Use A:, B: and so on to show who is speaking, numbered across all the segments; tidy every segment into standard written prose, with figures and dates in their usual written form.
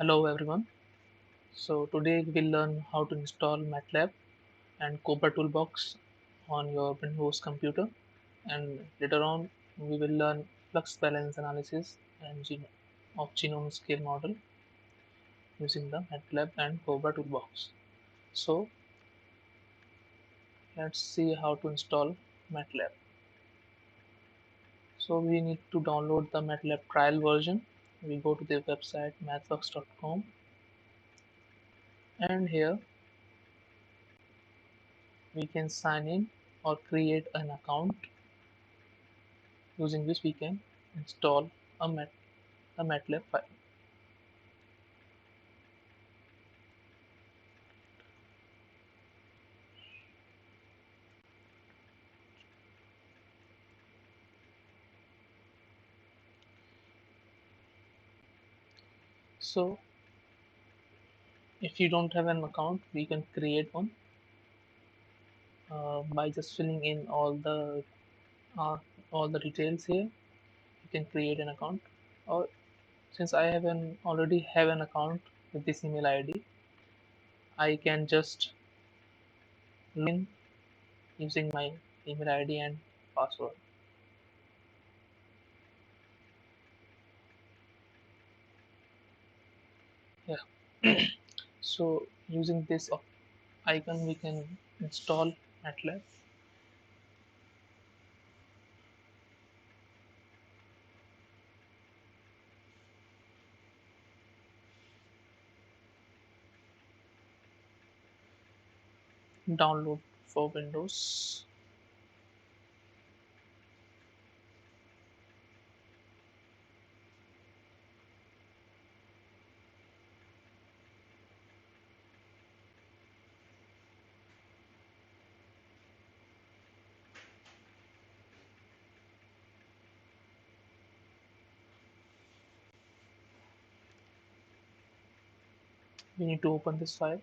A: Hello everyone. So today we'll learn how to install MATLAB and COBRA Toolbox on your Windows computer, and later on we will learn flux balance analysis and of genome scale model using the MATLAB and COBRA Toolbox. So let's see how to install MATLAB. So we need to download the MATLAB trial version. We go to the website mathworks.com, and here we can sign in or create an account using which we can install a MATLAB file. So if you don't have an account, we can create one by just filling in uh, all the details here. You can create an account, or since I have an already have an account with this email ID, I can just login using my email ID and password. Yeah. So using this icon, we can install MATLAB. Download for Windows. We need to open this file.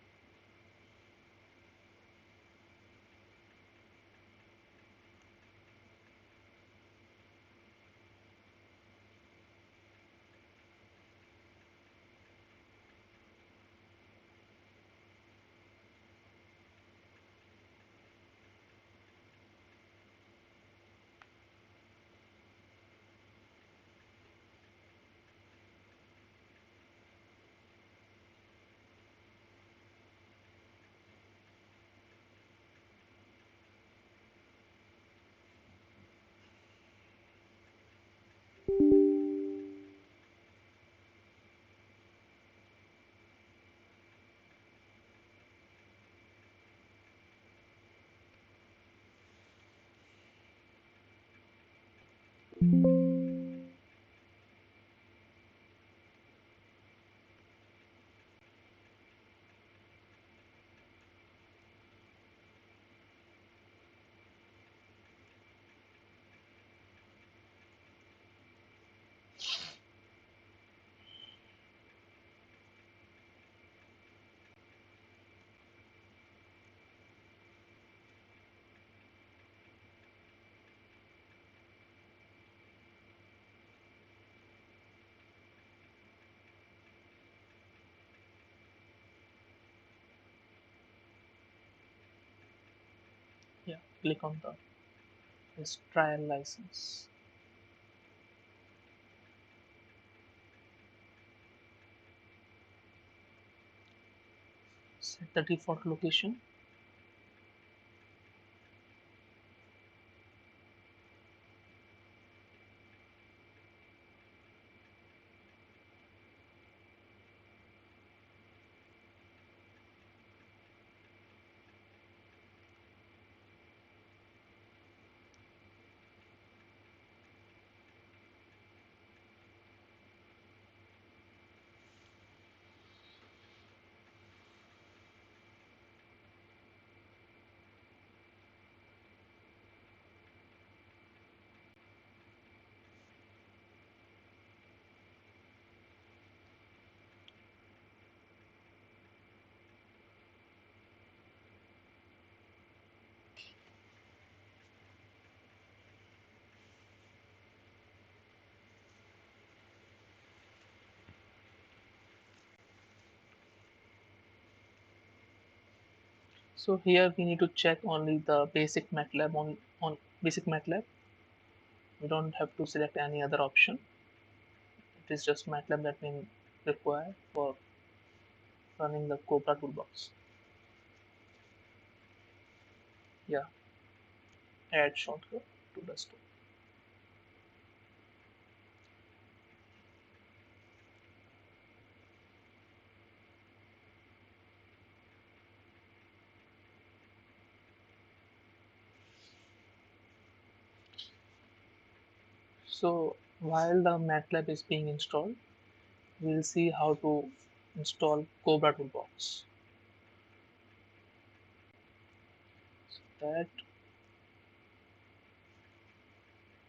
A: Yeah, click on the this trial license. Set the default location. So here we need to check only the basic MATLAB on basic MATLAB. We don't have to select any other option. It is just MATLAB that we require for running the COBRA toolbox. Yeah, add shortcut to desktop. So while the MATLAB is being installed, we'll see how to install COBRA Toolbox. So that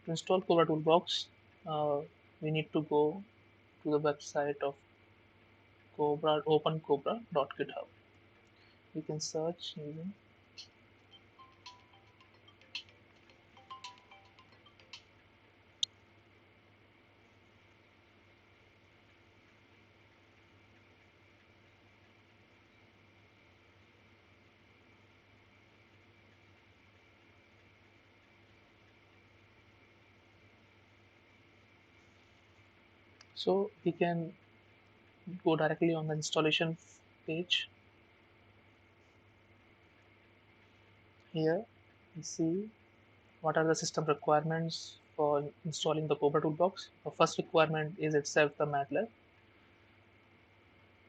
A: to install COBRA Toolbox, uh, we need to go to the website of Cobra opencobra.github. We can search using. So we can go directly on the installation page. Here we see what are the system requirements for installing the COBRA toolbox. The first requirement is itself the MATLAB.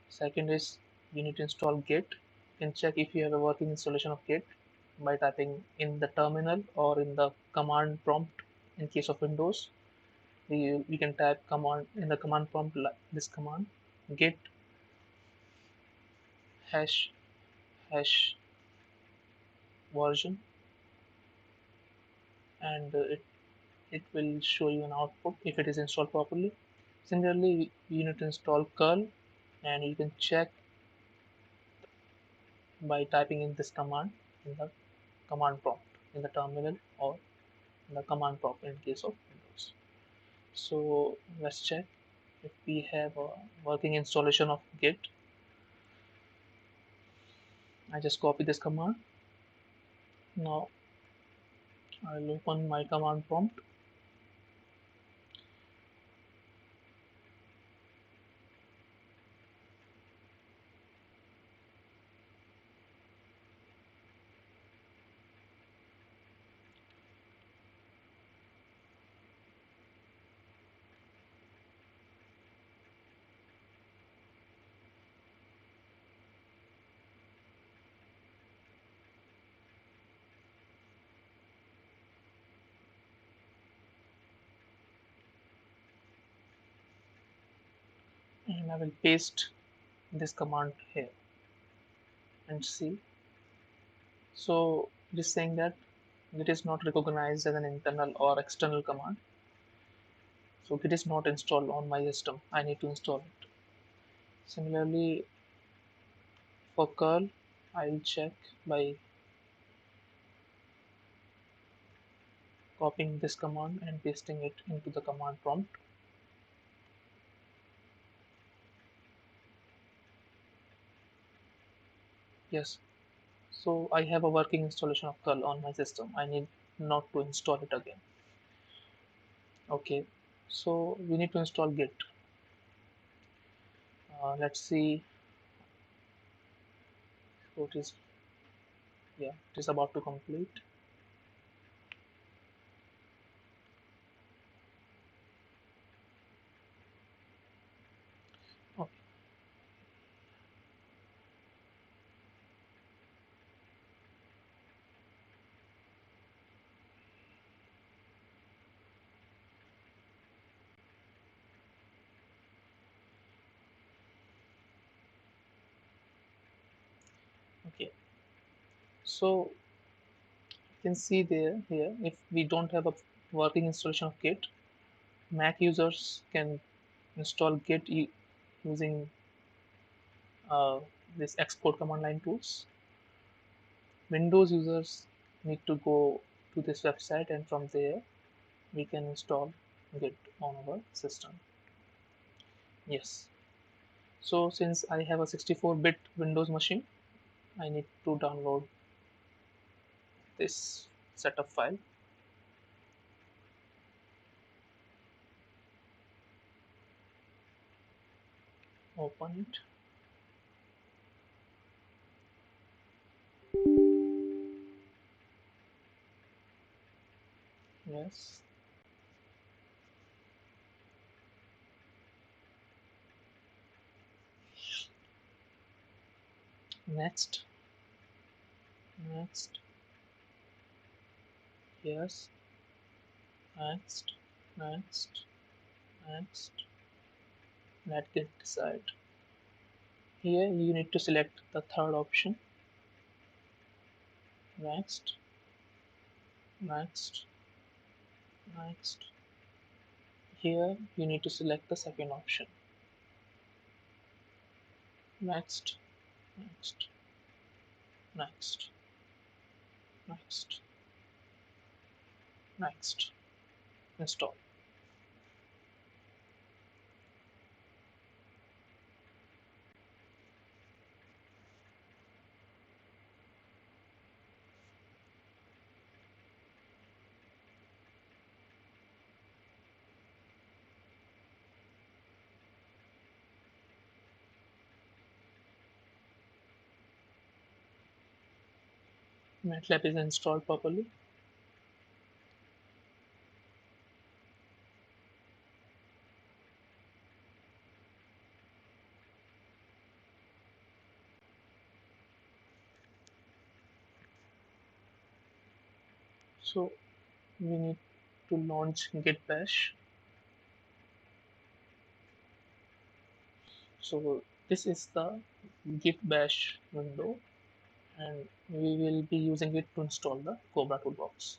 A: Second is you need to install Git. You can check if you have a working installation of Git by typing in the terminal or in the command prompt. In case of Windows, we can type command in the command prompt like this command git hash hash version, and it will show you an output if it is installed properly. Similarly, you need to install curl, and you can check by typing in this command in the command prompt in the terminal or in the command prompt in case of Windows. So let's check if we have a working installation of Git. I just copy this command. Now I'll open my command prompt. And I will paste this command here and see. So it is saying that it is not recognized as an internal or external command. So it is not installed on my system. I need to install it. Similarly, for curl, I'll check by copying this command and pasting it into the command prompt. Yes. So I have a working installation of curl on my system. I need not to install it again. Okay. So we need to install Git. Let's see. So it is, yeah, it is about to complete. Okay. Okay. So you can see there here if we don't have a working installation of Git, Mac users can install Git using uh, this export command line tools. Windows users need to go to this website, and from there we can install Git on our system. Yes. So since I have a 64-bit Windows machine, I need to download this setup file. Open it. Yes. Next. Next. Yes. Next. Next. Next. Let's get decide. Here you need to select the third option. Next. Next. Next. Here you need to select the second option. Next. Next. Next. Next. Next. Install. MATLAB is installed properly. So we need to launch git bash. So this is the git bash window, and we will be using it to install the COBRA Toolbox.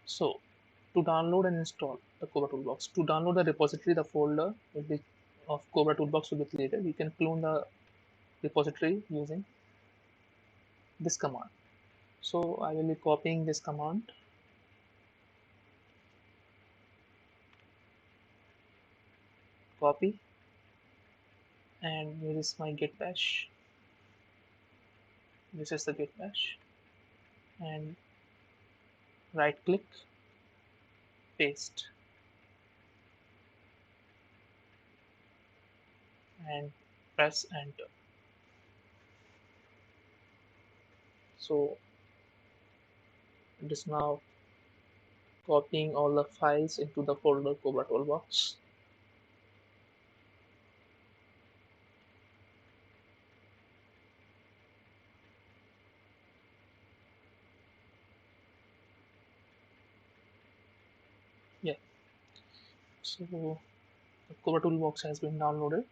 A: So to download and install the COBRA Toolbox, to download the repository, the folder will be of COBRA Toolbox will be created. You can clone the repository using this command. So I will be copying this command, copy, and here is my git bash. This is the git bash, and right click, paste, and press enter. So it is now copying all the files into the folder COBRA Toolbox. Yeah, so the COBRA Toolbox has been downloaded.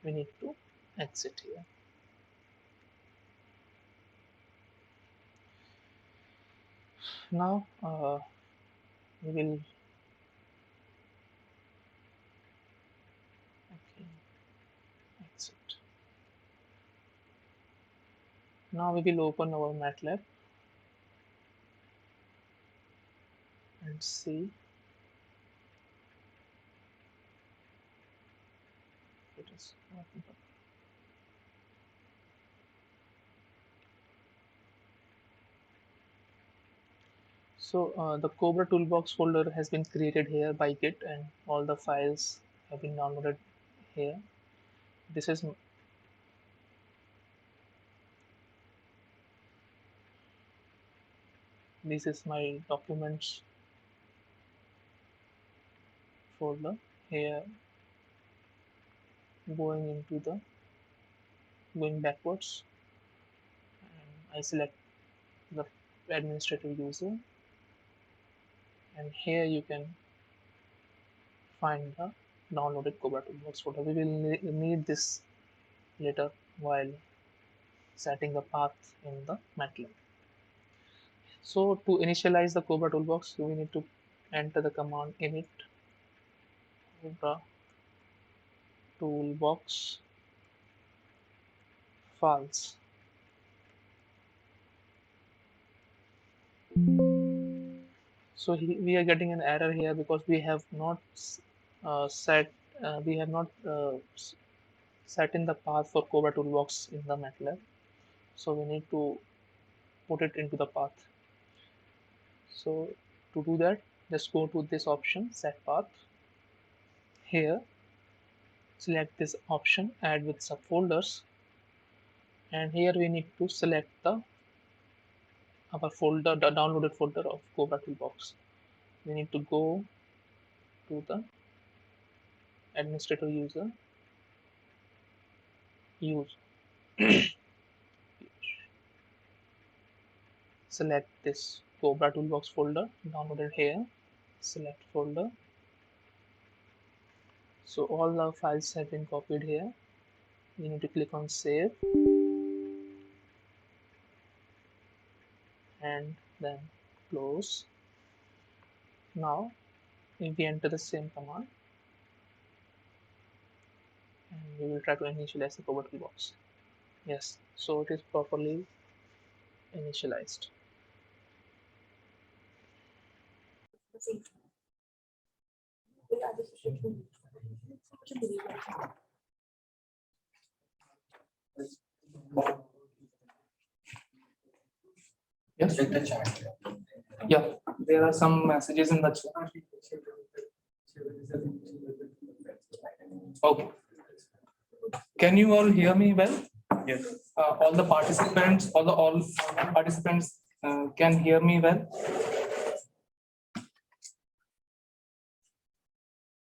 A: We need to exit here. Now we will okay, exit. Now we will open our MATLAB and see if it is working. So the COBRA Toolbox folder has been created here by Git, and all the files have been downloaded here. This is my documents folder. Here, going backwards, and I select the administrative user, and here you can find the downloaded COBRA Toolbox folder. We will need this later while setting the path in the MATLAB. So to initialize the COBRA Toolbox, we need to enter the command init COBRA Toolbox false. So we are getting an error here because we have not set we have not set in the path for COBRA Toolbox in the MATLAB. So we need to put it into the path. So to do that, just go to this option, set path. Here, select this option, add with subfolders, and here we need to select our folder, the downloaded folder of COBRA Toolbox. We need to go to the administrator user, use, select this COBRA Toolbox folder, downloaded here, select folder. So all the files have been copied here. We need to click on save and then close. Now if we enter the same command and we will try to initialize the COBRA Toolbox. Yes, so it is properly initialized.
B: Yes, check the chat. Yeah, there are some messages in the chat. Okay. Can you all hear me well?
C: Yes.
B: All participants can hear me well.